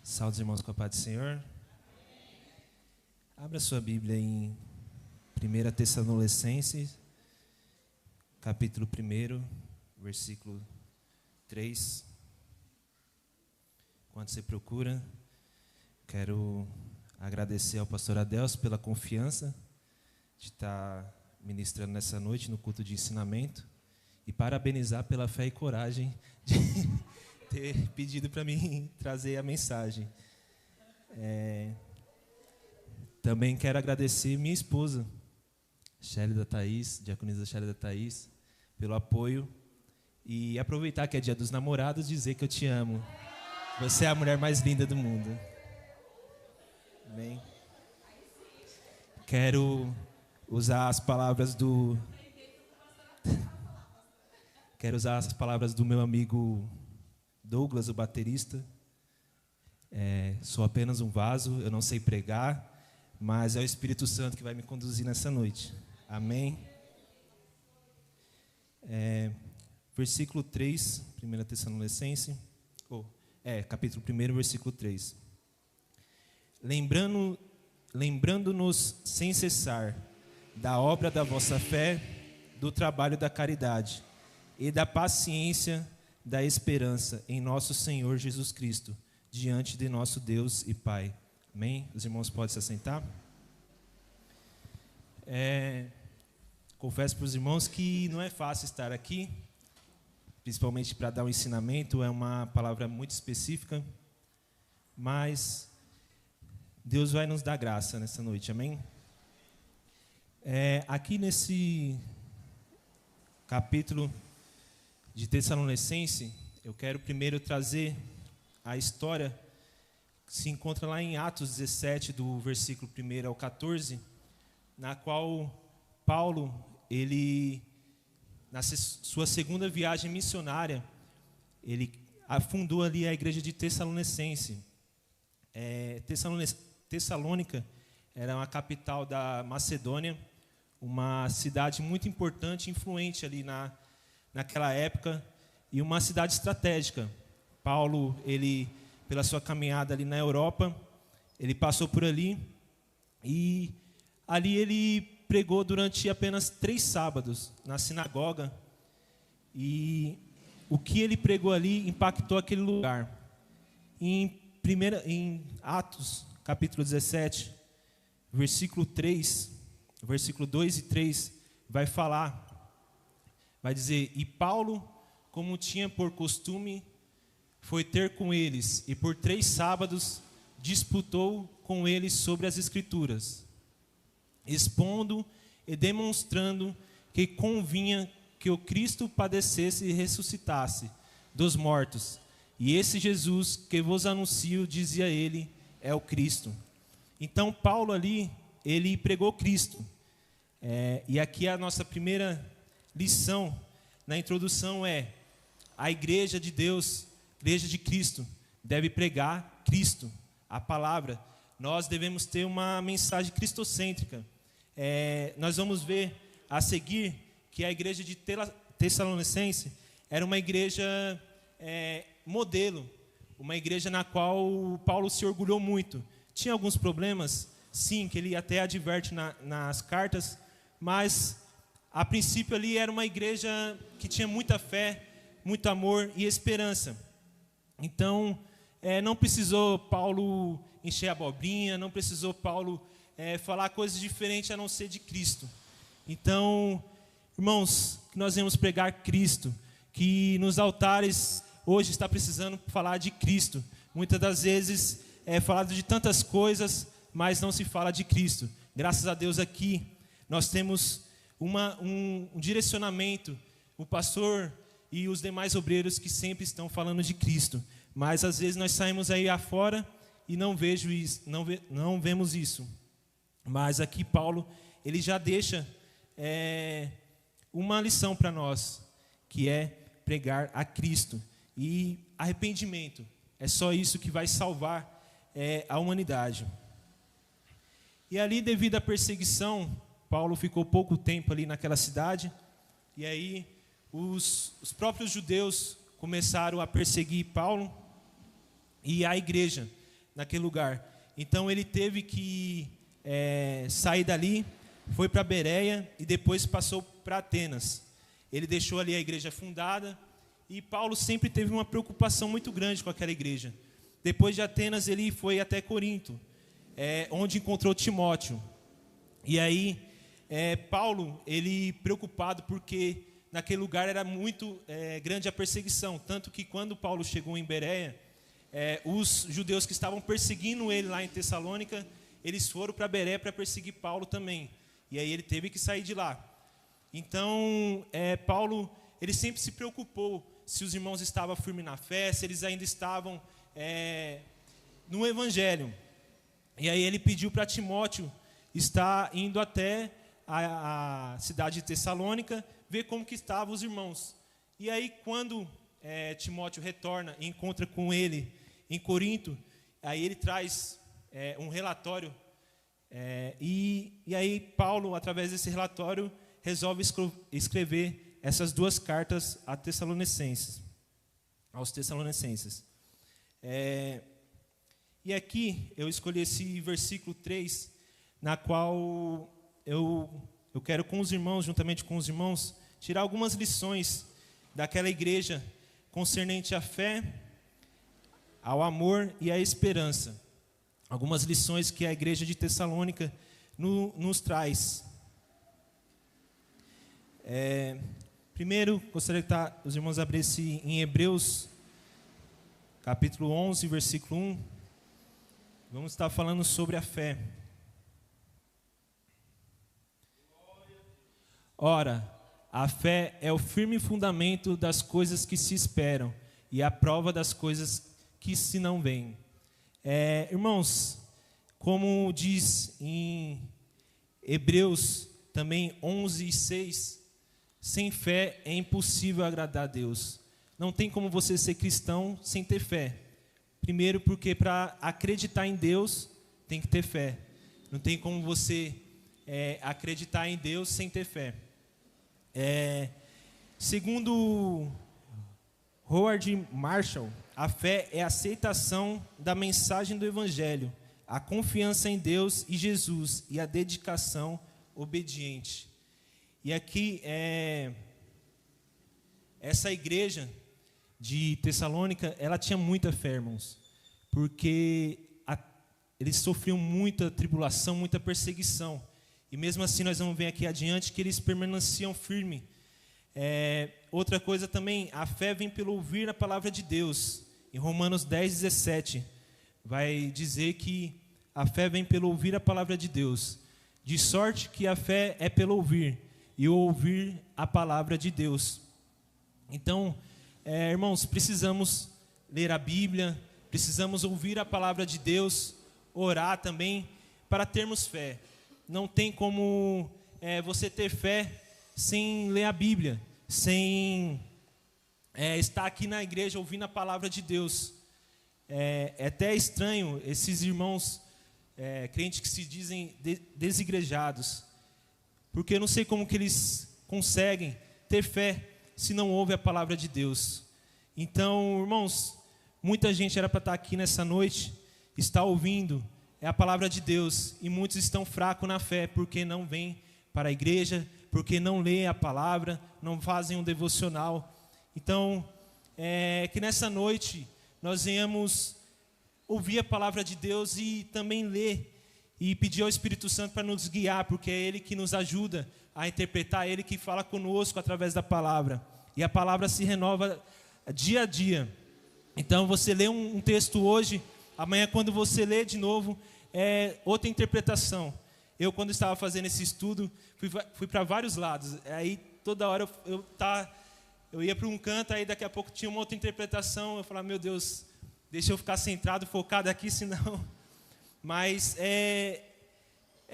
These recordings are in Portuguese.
Saúde, irmãos, com a paz do Senhor. Abra sua Bíblia em 1 Tessalonicenses, capítulo 1, versículo 3. Enquanto você procura, quero agradecer ao pastor Adelso pela confiança de estar ministrando nessa noite no culto de ensinamento e parabenizar pela fé e coragem de ter pedido para mim trazer a mensagem. Também quero agradecer minha esposa, Shélida Thaís, diaconisa Shélida Thaís, pelo apoio e aproveitar que é dia dos namorados e dizer que eu te amo. Você é a mulher mais linda do mundo. Amém. Quero usar as palavras do meu amigo Douglas, o baterista. Sou apenas um vaso, eu não sei pregar, mas é o Espírito Santo que vai me conduzir nessa noite. Amém? Versículo 3, 1 Tessalonicenses, capítulo 1, versículo 3. Lembrando-nos sem cessar da obra da vossa fé, do trabalho da caridade e da paciência da esperança em nosso Senhor Jesus Cristo, diante de nosso Deus e Pai. Amém? Os irmãos podem se assentar? Confesso para os irmãos que não é fácil estar aqui, principalmente para dar um ensinamento, é uma palavra muito específica, mas Deus vai nos dar graça nessa noite, amém? Aqui nesse capítulo de Tessalonicenses, eu quero primeiro trazer a história que se encontra lá em Atos 17, do versículo 1 ao 14, na qual Paulo, ele, na sua segunda viagem missionária, ele fundou ali a igreja de Tessalonicense. Tessalônica era uma capital da Macedônia, uma cidade muito importante, influente ali naquela época, e uma cidade estratégica. Paulo, ele, pela sua caminhada ali na Europa, ele passou por ali, e ali ele pregou durante apenas 3 sábados na sinagoga, e o que ele pregou ali impactou aquele lugar. Em Atos, capítulo 17, versículo 3, versículo 2 e 3, vai dizer: E Paulo, como tinha por costume, foi ter com eles, e por 3 sábados disputou com eles sobre as Escrituras, expondo e demonstrando que convinha que o Cristo padecesse e ressuscitasse dos mortos. E esse Jesus que vos anuncio, dizia ele, é o Cristo. Então Paulo ali, ele pregou Cristo. E aqui a nossa primeira lição na introdução a igreja de Deus, igreja de Cristo, deve pregar Cristo, a palavra. Nós devemos ter uma mensagem cristocêntrica. Nós vamos ver a seguir que a igreja de Tessalonicense era uma igreja modelo, uma igreja na qual Paulo se orgulhou muito. Tinha alguns problemas, sim, que ele até adverte nas cartas, mas a princípio ali era uma igreja que tinha muita fé, muito amor e esperança. Então, não precisou Paulo encher a abobrinha, não precisou Paulo falar coisas diferentes a não ser de Cristo. Então, irmãos, que nós vamos pregar Cristo, que nos altares hoje está precisando falar de Cristo. Muitas das vezes é falado de tantas coisas, mas não se fala de Cristo. Graças a Deus aqui nós temos um direcionamento, o pastor e os demais obreiros que sempre estão falando de Cristo. Mas às vezes nós saímos aí afora e não vemos isso. Mas aqui Paulo, ele já deixa uma lição para nós, que é pregar a Cristo. E arrependimento, é só isso que vai salvar a humanidade. E ali, devido à perseguição, Paulo ficou pouco tempo ali naquela cidade, e aí os próprios judeus começaram a perseguir Paulo e a igreja. naquele lugar. Então ele teve que sair dali, foi para Bereia e depois passou para Atenas. Ele deixou ali a igreja fundada e Paulo sempre teve uma preocupação muito grande com aquela igreja. Depois de Atenas ele foi até Corinto, onde encontrou Timóteo. E aí Paulo, ele preocupado porque naquele lugar era muito grande a perseguição, tanto que quando Paulo chegou em Bereia, os judeus que estavam perseguindo ele lá em Tessalônica, eles foram para Bereia para perseguir Paulo também. E aí ele teve que sair de lá. Então, Paulo, ele sempre se preocupou se os irmãos estavam firmes na fé, se eles ainda estavam no Evangelho. E aí ele pediu para Timóteo estar indo até a cidade de Tessalônica, ver como que estavam os irmãos. E aí, quando Timóteo retorna e encontra com ele em Corinto, aí ele traz um relatório, e aí Paulo, através desse relatório, resolve escrever essas duas cartas aos Tessalonicenses. E aqui eu escolhi esse versículo 3, na qual eu quero com os irmãos, juntamente com os irmãos, tirar algumas lições daquela igreja concernente à fé, ao amor e à esperança. Algumas lições que a igreja de Tessalônica nos traz. Primeiro, gostaria que os irmãos abrissem em Hebreus, capítulo 11, versículo 1. Vamos estar falando sobre a fé. Ora, a fé é o firme fundamento das coisas que se esperam e a prova das coisas que se não veem. Irmãos, como diz em Hebreus também 11:6, sem fé é impossível agradar a Deus. Não tem como você ser cristão sem ter fé. Primeiro porque para acreditar em Deus tem que ter fé. Não tem como você acreditar em Deus sem ter fé. Segundo Howard Marshall, a fé é a aceitação da mensagem do Evangelho, a confiança em Deus e Jesus e a dedicação obediente. E aqui, essa igreja de Tessalônica, ela tinha muita fé, irmãos, porque eles sofriam muita tribulação, muita perseguição. E mesmo assim nós vamos ver aqui adiante que eles permaneciam firmes. Outra coisa também, a fé vem pelo ouvir a palavra de Deus. Em Romanos 10:17, vai dizer que a fé vem pelo ouvir a palavra de Deus. De sorte que a fé é pelo ouvir, e o ouvir a palavra de Deus. Então, irmãos, precisamos ler a Bíblia, precisamos ouvir a palavra de Deus, orar também, para termos fé. Não tem como você ter fé sem ler a Bíblia, sem estar aqui na igreja ouvindo a palavra de Deus. É até estranho esses irmãos crentes que se dizem desigrejados, porque eu não sei como que eles conseguem ter fé se não ouve a palavra de Deus. Então, irmãos, muita gente era para estar aqui nessa noite, está ouvindo a palavra de Deus, e muitos estão fracos na fé, porque não vêm para a igreja, porque não lêem a palavra, não fazem um devocional. Então, que nessa noite nós venhamos ouvir a palavra de Deus e também ler, e pedir ao Espírito Santo para nos guiar, porque é Ele que nos ajuda a interpretar, é Ele que fala conosco através da palavra, e a palavra se renova dia a dia. Então você lê um texto hoje, amanhã quando você lê de novo, é outra interpretação. Eu, quando estava fazendo esse estudo, fui para vários lados, aí toda hora eu ia para um canto, aí daqui a pouco tinha uma outra interpretação, eu falava, meu Deus, deixa eu ficar centrado, focado aqui, senão... Mas é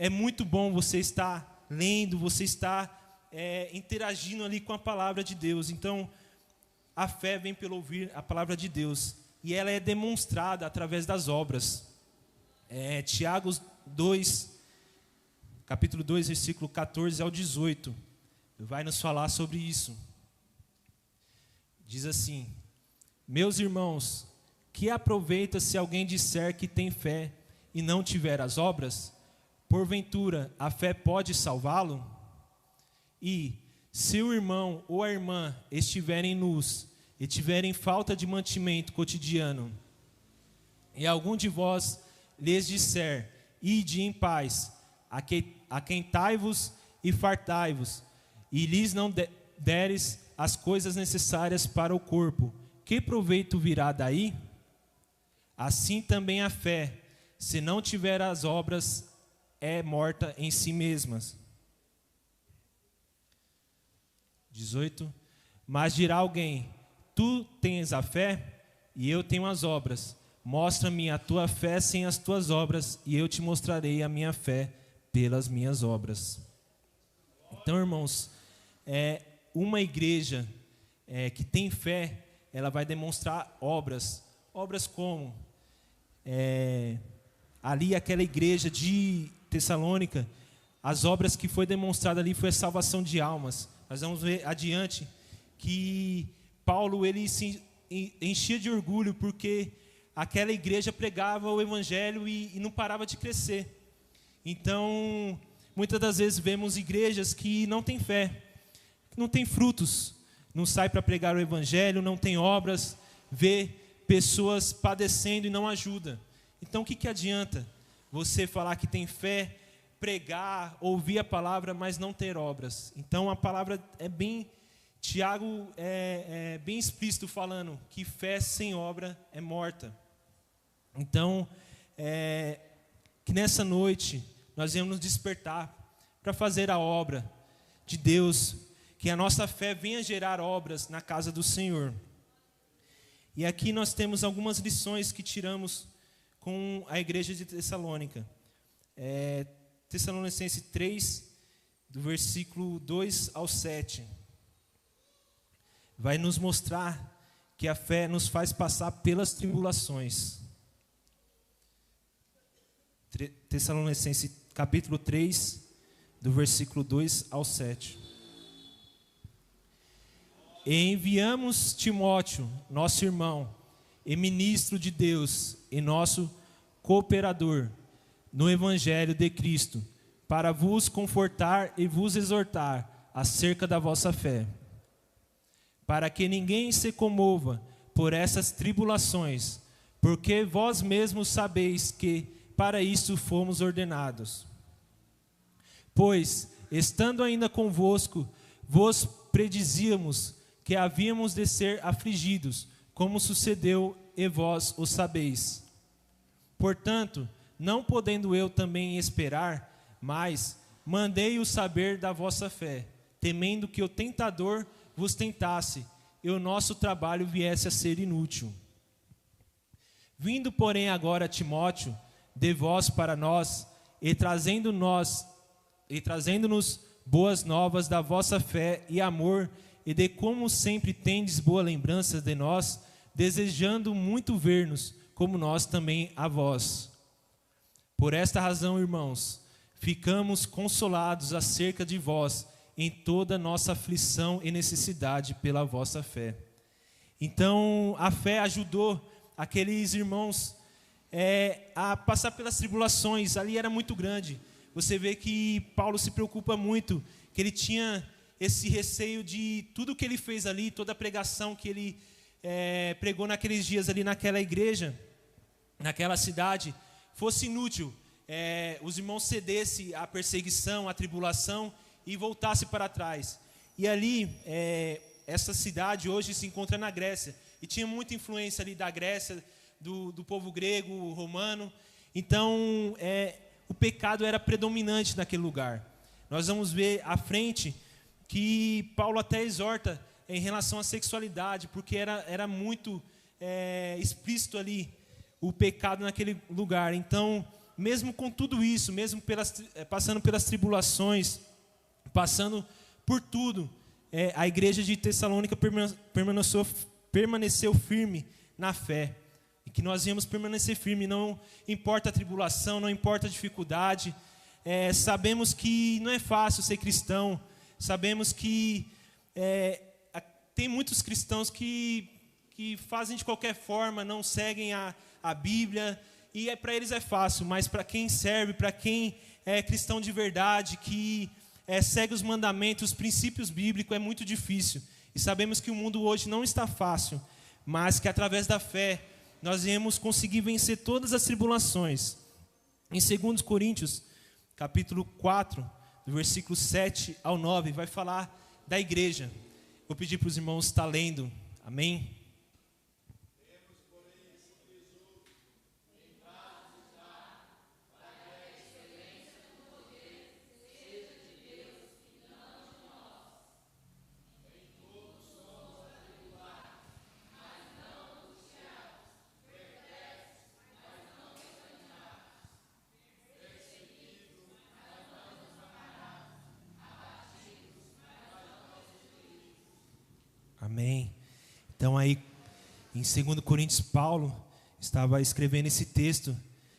muito bom você estar lendo, você estar interagindo ali com a palavra de Deus. Então, a fé vem pelo ouvir a palavra de Deus, e ela é demonstrada através das obras. Tiago 2, capítulo 2, versículo 14 ao 18, vai nos falar sobre isso. Diz assim: meus irmãos, Que aproveita se alguém disser que tem fé e não tiver as obras? Porventura, a fé pode salvá-lo? E, se o irmão ou a irmã estiverem nus e tiverem falta de mantimento cotidiano, e algum de vós lhes disser, ide em paz, aquentai-vos e fartai-vos, e lhes não deres as coisas necessárias para o corpo, que proveito virá daí? Assim também a fé, se não tiver as obras, é morta em si mesmas. 18. Mas dirá alguém, tu tens a fé, e eu tenho as obras. Mostra-me a tua fé sem as tuas obras, e eu te mostrarei a minha fé pelas minhas obras. Então, irmãos, uma igreja que tem fé, ela vai demonstrar obras. Obras como? Ali aquela igreja de Tessalônica, as obras que foi demonstrada ali foi a salvação de almas. Nós vamos ver adiante que Paulo, ele se enchia de orgulho porque aquela igreja pregava o evangelho e não parava de crescer. Então, muitas das vezes vemos igrejas que não têm fé, não têm frutos, não sai para pregar o evangelho, não tem obras, vê pessoas padecendo e não ajuda. Então, o que adianta você falar que tem fé, pregar, ouvir a palavra, mas não ter obras? Então, a palavra é bem... Tiago é bem explícito falando que fé sem obra é morta. Então, que nessa noite nós viemos nos despertar para fazer a obra de Deus, que a nossa fé venha gerar obras na casa do Senhor. E aqui nós temos algumas lições que tiramos com a igreja de Tessalônica. Tessalonicenses 3, do versículo 2 ao 7. Vai nos mostrar que a fé nos faz passar pelas tribulações. Tessalonicenses capítulo 3, do versículo 2 ao 7. E enviamos Timóteo, nosso irmão, e ministro de Deus, e nosso cooperador no Evangelho de Cristo, para vos confortar e vos exortar acerca da vossa fé, para que ninguém se comova por essas tribulações, porque vós mesmos sabeis que para isso fomos ordenados. Pois, estando ainda convosco, vos predizíamos que havíamos de ser afligidos, como sucedeu, e vós o sabeis. Portanto, não podendo eu também esperar, mas mandei-o saber da vossa fé, temendo que o tentador vos tentasse, e o nosso trabalho viesse a ser inútil. Vindo, porém, agora Timóteo, de vós para nós, e trazendo-nos boas novas da vossa fé e amor, e de como sempre tendes boa lembrança de nós, desejando muito ver-nos, como nós também a vós. Por esta razão, irmãos, ficamos consolados acerca de vós, em toda nossa aflição e necessidade pela vossa fé. Então, a fé ajudou aqueles irmãos a passar pelas tribulações. Ali era muito grande. Você vê que Paulo se preocupa muito, que ele tinha esse receio de tudo que ele fez ali, toda a pregação que ele pregou naqueles dias ali naquela igreja, naquela cidade, fosse inútil. Os irmãos cedessem à perseguição, à tribulação, e voltasse para trás. E ali, essa cidade hoje se encontra na Grécia, e tinha muita influência ali da Grécia, do povo grego, romano. Então, o pecado era predominante naquele lugar. Nós vamos ver à frente que Paulo até exorta em relação à sexualidade, porque era muito explícito ali o pecado naquele lugar. Então, mesmo com tudo isso, mesmo passando pelas tribulações, passando por tudo, a igreja de Tessalônica permaneceu firme na fé. E que nós íamos permanecer firme, não importa a tribulação, não importa a dificuldade. Sabemos que não é fácil ser cristão. Sabemos que tem muitos cristãos que que fazem de qualquer forma, não seguem a Bíblia, e para eles é fácil, mas para quem serve, para quem é cristão de verdade, que segue os mandamentos, os princípios bíblicos, é muito difícil. E sabemos que o mundo hoje não está fácil, mas que através da fé nós iremos conseguir vencer todas as tribulações. Em 2 Coríntios, capítulo 4, do versículo 7 ao 9, vai falar da igreja. Vou pedir para os irmãos estar lendo, amém? Amém. Então aí, em 2 Coríntios, Paulo estava escrevendo esse texto,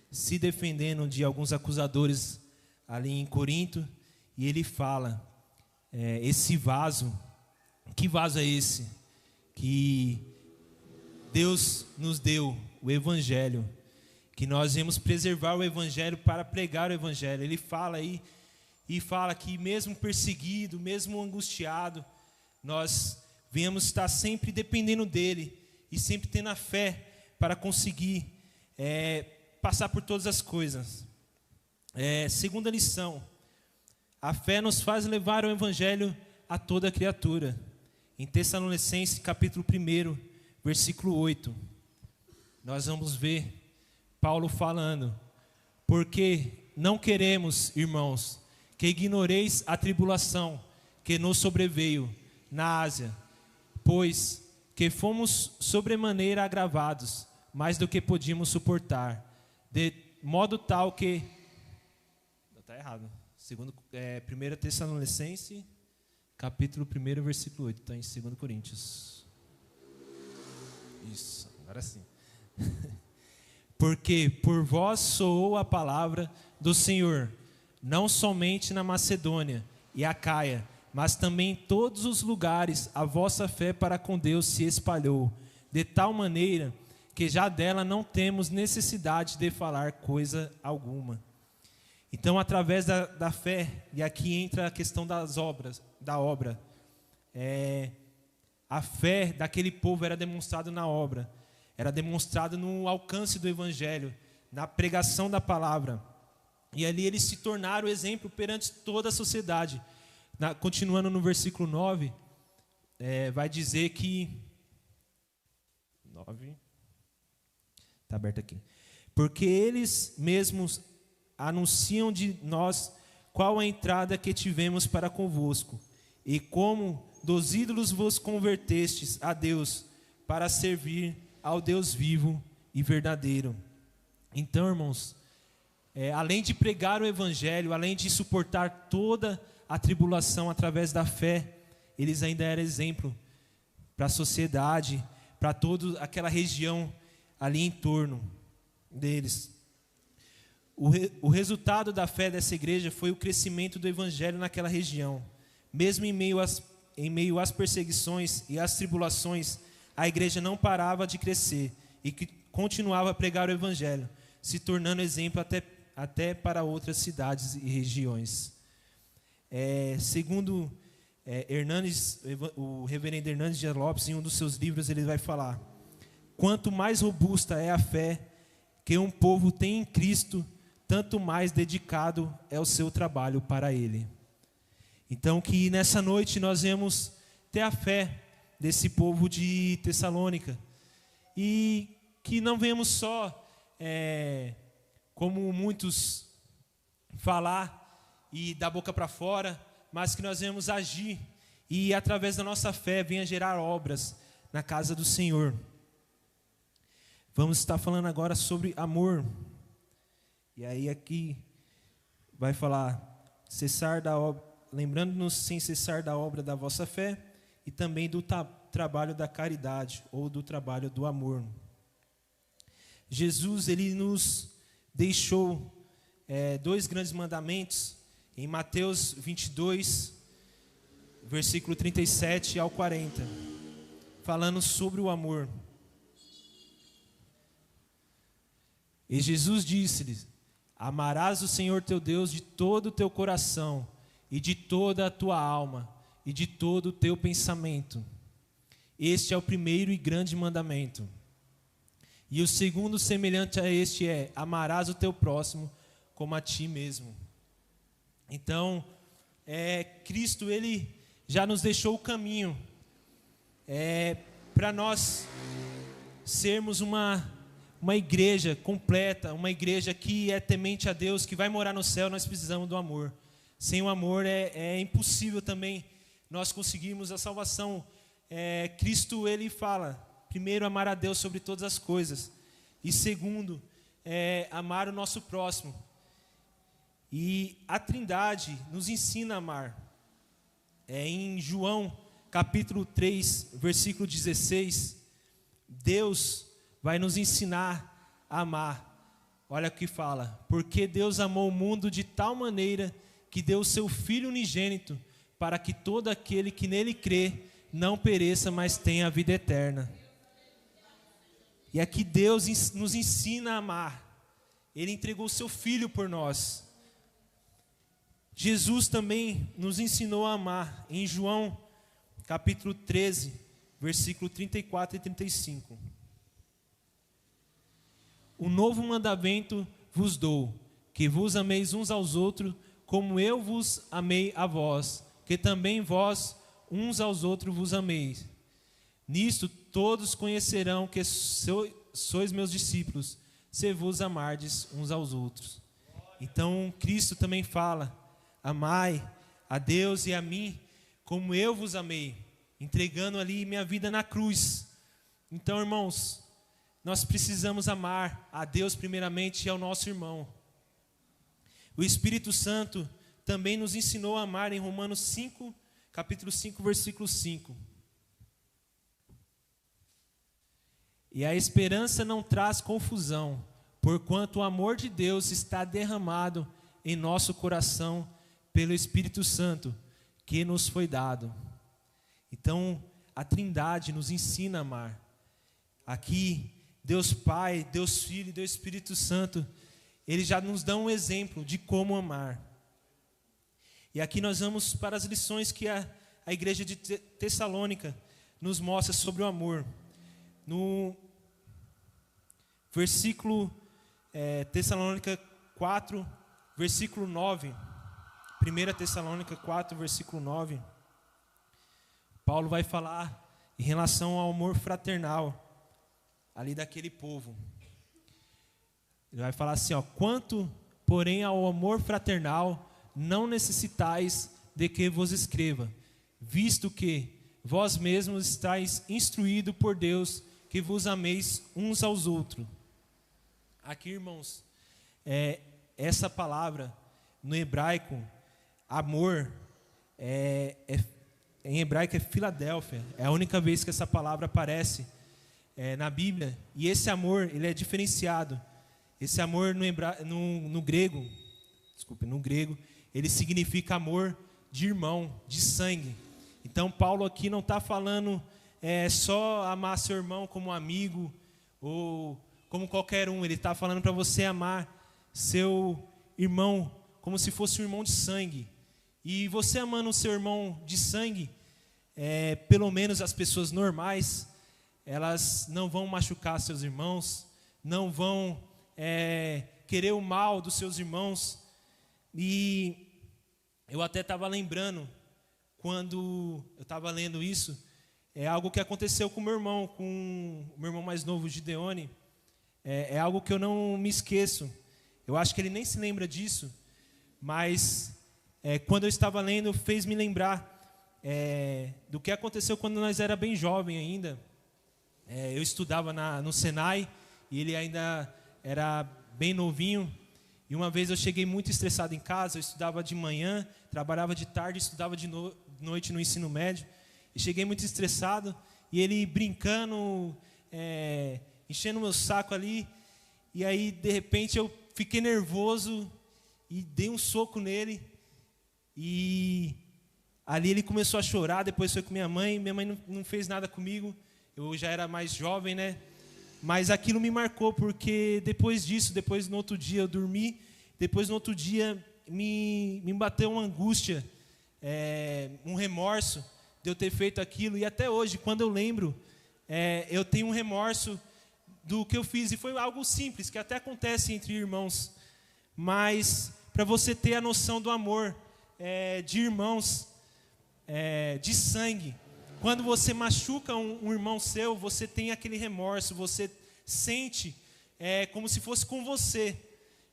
se defendendo de alguns acusadores ali em Corinto, e ele fala, esse vaso, que vaso é esse? Que Deus nos deu, o Evangelho, que nós devemos preservar o Evangelho para pregar o Evangelho. Ele fala aí, e fala que mesmo perseguido, mesmo angustiado, nós venhamos estar sempre dependendo dele e sempre tendo a fé para conseguir passar por todas as coisas. Segunda lição, a fé nos faz levar o evangelho a toda criatura. Em Tessalonicenses capítulo 1, versículo 8, nós vamos ver Paulo falando: porque não queremos, irmãos, que ignoreis a tribulação que nos sobreveio na Ásia, pois que fomos sobremaneira agravados, mais do que podíamos suportar, de modo tal que... Está errado. 1 Tessalonicenses, capítulo 1, versículo 8. Está em 2 Coríntios. Isso, agora sim. Porque por vós soou a palavra do Senhor, não somente na Macedônia e Acaia, mas também em todos os lugares a vossa fé para com Deus se espalhou, de tal maneira que já dela não temos necessidade de falar coisa alguma. Então, através da fé, e aqui entra a questão da obra, a fé daquele povo era demonstrada na obra, era demonstrada no alcance do Evangelho, na pregação da palavra, e ali eles se tornaram exemplo perante toda a sociedade. Continuando no versículo 9, vai dizer que... 9, está aberto aqui. Porque eles mesmos anunciam de nós qual a entrada que tivemos para convosco, e como dos ídolos vos convertestes a Deus, para servir ao Deus vivo e verdadeiro. Então, irmãos, além de pregar o Evangelho, além de suportar toda a tribulação através da fé, eles ainda eram exemplo para a sociedade, para toda aquela região ali em torno deles. O resultado da fé dessa igreja foi o crescimento do evangelho naquela região. Mesmo em meio às perseguições e às tribulações, a igreja não parava de crescer e continuava a pregar o evangelho, se tornando exemplo até para outras cidades e regiões. Segundo o reverendo Hernandes Dias Lopes, em um dos seus livros, ele vai falar: quanto mais robusta é a fé que um povo tem em Cristo, tanto mais dedicado é o seu trabalho para Ele. Então, que nessa noite nós vamos ter a fé desse povo de Tessalônica, e que não venhamos só, como muitos, falar e da boca para fora, mas que nós venhamos agir e através da nossa fé venha gerar obras na casa do Senhor. Vamos estar falando agora sobre amor. E aí aqui vai falar lembrando-nos sem cessar da obra da vossa fé e também do trabalho da caridade ou do trabalho do amor. Jesus, ele nos deixou dois grandes mandamentos em Mateus 22, versículo 37 ao 40, falando sobre o amor. E Jesus disse-lhes: amarás o Senhor teu Deus de todo o teu coração, e de toda a tua alma, e de todo o teu pensamento. Este é o primeiro e grande mandamento. E o segundo, semelhante a este, é: amarás o teu próximo como a ti mesmo. Então, Cristo, Ele já nos deixou o caminho para nós sermos uma igreja completa, uma igreja que é temente a Deus, que vai morar no céu. Nós precisamos do amor. Sem o amor é impossível também nós conseguirmos a salvação. Cristo, Ele fala, primeiro, amar a Deus sobre todas as coisas, e segundo, amar o nosso próximo. E a Trindade nos ensina a amar. Em João capítulo 3, versículo 16, Deus vai nos ensinar a amar. Olha o que fala: porque Deus amou o mundo de tal maneira que deu o seu Filho unigênito, para que todo aquele que nele crê não pereça, mas tenha a vida eterna. E aqui Deus nos ensina a amar. Ele entregou o seu Filho por nós. Jesus também nos ensinou a amar. Em João capítulo 13, versículo 34 e 35. Um novo mandamento vos dou, que vos ameis uns aos outros, como eu vos amei a vós, que também vós uns aos outros vos ameis. Nisto todos conhecerão que sois meus discípulos, se vos amardes uns aos outros. Então Cristo também fala: amai a Deus e a mim como eu vos amei, entregando ali minha vida na cruz. Então, irmãos, nós precisamos amar a Deus primeiramente e ao nosso irmão. O Espírito Santo também nos ensinou a amar em Romanos 5, capítulo 5, versículo 5. E a esperança não traz confusão, porquanto o amor de Deus está derramado em nosso coração pelo Espírito Santo que nos foi dado. Então, a Trindade nos ensina a amar. Aqui, Deus Pai, Deus Filho e Deus Espírito Santo, eles já nos dão um exemplo de como amar. E aqui nós vamos para as lições que a igreja de Tessalônica nos mostra sobre o amor. No versículo Tessalônica 4, versículo 9, 1 Tessalônica 4, versículo 9, Paulo vai falar em relação ao amor fraternal ali daquele povo. Ele vai falar assim, quanto, porém, ao amor fraternal, não necessitais de que vos escreva, visto que vós mesmos estáis instruídos por Deus, que vos ameis uns aos outros. Aqui, irmãos, essa palavra no hebraico, amor, em hebraico é Filadélfia. É a única vez que essa palavra aparece na Bíblia. E esse amor, ele é diferenciado. Esse amor no grego, ele significa amor de irmão, de sangue. Então Paulo aqui não está falando só amar seu irmão como amigo ou como qualquer um. Ele está falando para você amar seu irmão como se fosse um irmão de sangue. E você amando o seu irmão de sangue, pelo menos as pessoas normais, elas não vão machucar seus irmãos, não vão querer o mal dos seus irmãos. E eu até estava lembrando, quando eu estava lendo isso, algo que aconteceu com o meu irmão mais novo, Gideone. É algo que eu não me esqueço. Eu acho que ele nem se lembra disso, mas quando eu estava lendo, fez me lembrar do que aconteceu quando nós era bem jovem ainda. Eu estudava no Senai e ele ainda era bem novinho. E uma vez eu cheguei muito estressado em casa. Eu estudava de manhã, trabalhava de tarde, estudava de noite no ensino médio. E cheguei muito estressado e ele brincando, enchendo o meu saco ali. E aí, de repente, eu fiquei nervoso e dei um soco nele. E ali ele começou a chorar. Depois foi com minha mãe. Minha mãe não fez nada comigo. Eu já era mais jovem, né? Mas aquilo me marcou, porque depois disso, depois no outro dia eu dormi, depois no outro dia me bateu uma angústia, um remorso de eu ter feito aquilo. E até hoje, quando eu lembro, eu tenho um remorso do que eu fiz. E foi algo simples, que até acontece entre irmãos. Mas para você ter a noção do amor de irmãos, de sangue, quando você machuca um irmão seu, você tem aquele remorso, você sente como se fosse com você.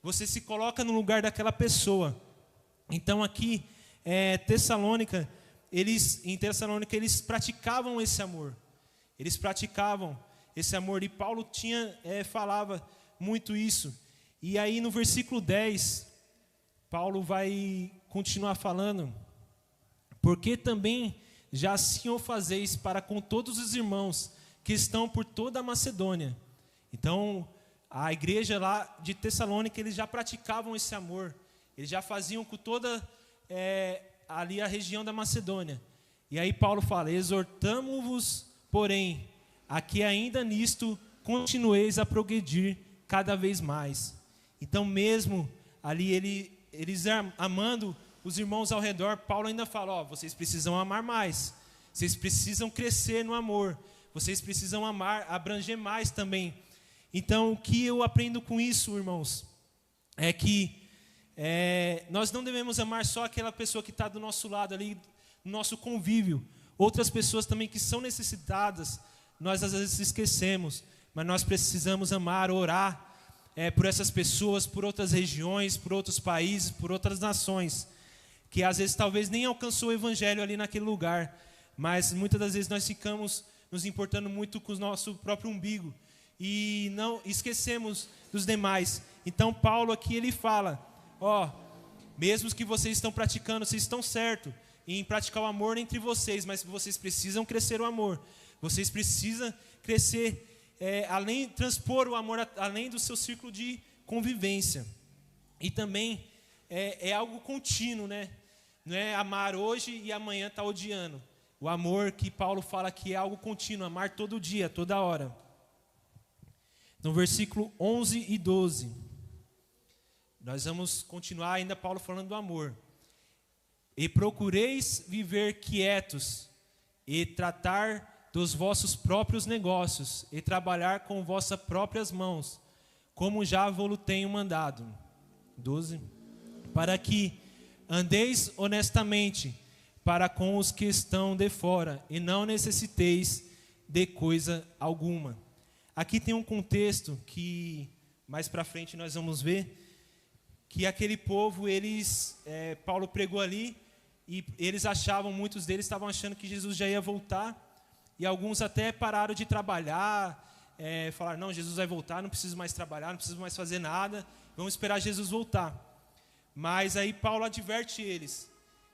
Você se coloca no lugar daquela pessoa. Então aqui, em Tessalônica, eles praticavam esse amor. Eles praticavam esse amor. E Paulo falava muito isso. E aí no versículo 10, Paulo vai continuar falando. Porque também já assim o fazeis para com todos os irmãos que estão por toda a Macedônia. Então, a igreja lá de Tessalônica, eles já praticavam esse amor. Eles já faziam com toda ali a região da Macedônia. E aí Paulo fala: exortamo-vos, porém, a que ainda nisto continueis a progredir cada vez mais. Então, mesmo ali eles amando os irmãos ao redor, Paulo ainda fala: vocês precisam amar mais, vocês precisam crescer no amor, vocês precisam amar, abranger mais também. Então, o que eu aprendo com isso, irmãos, é que nós não devemos amar só aquela pessoa que está do nosso lado ali, no nosso convívio. Outras pessoas também que são necessitadas, nós às vezes esquecemos, mas nós precisamos amar, orar por essas pessoas, por outras regiões, por outros países, por outras nações, que às vezes talvez nem alcançou o evangelho ali naquele lugar, mas muitas das vezes nós ficamos nos importando muito com o nosso próprio umbigo e não esquecemos dos demais. Então Paulo aqui ele fala: mesmo que vocês estão praticando, vocês estão certos em praticar o amor entre vocês, mas vocês precisam crescer o amor, vocês precisam crescer, transpor o amor além do seu círculo de convivência. E também é algo contínuo, né? Não é amar hoje e amanhã está odiando. O amor que Paulo fala que é algo contínuo, amar todo dia, toda hora. No versículo 11 e 12, nós vamos continuar ainda Paulo falando do amor. E procureis viver quietos e tratar dos vossos próprios negócios e trabalhar com vossas próprias mãos, como já vos tenho mandado. 12. Para que andeis honestamente para com os que estão de fora e não necessiteis de coisa alguma. Aqui tem um contexto que mais para frente nós vamos ver, que aquele povo, Paulo pregou ali, e eles achavam, muitos deles estavam achando que Jesus já ia voltar, e alguns até pararam de trabalhar, falaram: não, Jesus vai voltar, não preciso mais trabalhar, não preciso mais fazer nada, vamos esperar Jesus voltar. Mas aí Paulo adverte eles,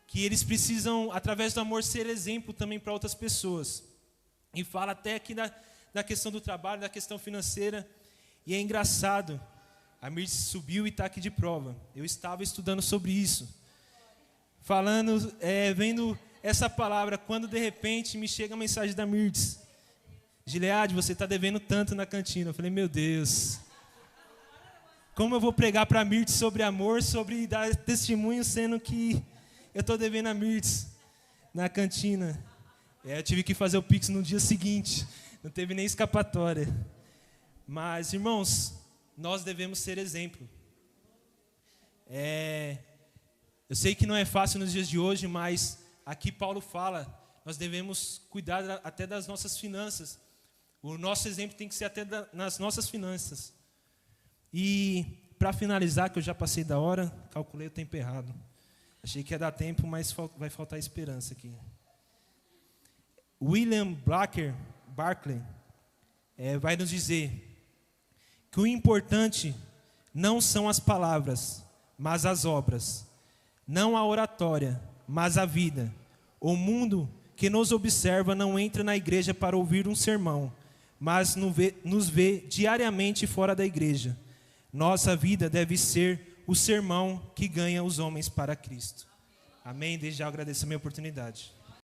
que eles precisam, através do amor, ser exemplo também para outras pessoas. E fala até aqui da questão do trabalho, da questão financeira. E é engraçado, a Mirtz subiu e está aqui de prova. Eu estava estudando sobre isso, falando, vendo essa palavra, quando de repente me chega a mensagem da Mirtz: Gilead, você está devendo tanto na cantina. Eu falei: meu Deus, como eu vou pregar para a Mirtz sobre amor, sobre dar testemunho, sendo que eu estou devendo a Mirtz na cantina. Eu tive que fazer o Pix no dia seguinte, não teve nem escapatória. Mas, irmãos, nós devemos ser exemplo. Eu sei que não é fácil nos dias de hoje, mas aqui Paulo fala, nós devemos cuidar até das nossas finanças. O nosso exemplo tem que ser até nas nossas finanças. E, para finalizar, que eu já passei da hora, calculei o tempo errado. Achei que ia dar tempo, mas vai faltar esperança aqui. William Barclay vai nos dizer que o importante não são as palavras, mas as obras. Não a oratória, mas a vida. O mundo que nos observa não entra na igreja para ouvir um sermão, mas nos vê diariamente fora da igreja. Nossa vida deve ser o sermão que ganha os homens para Cristo. Amém? Desde já agradeço a minha oportunidade.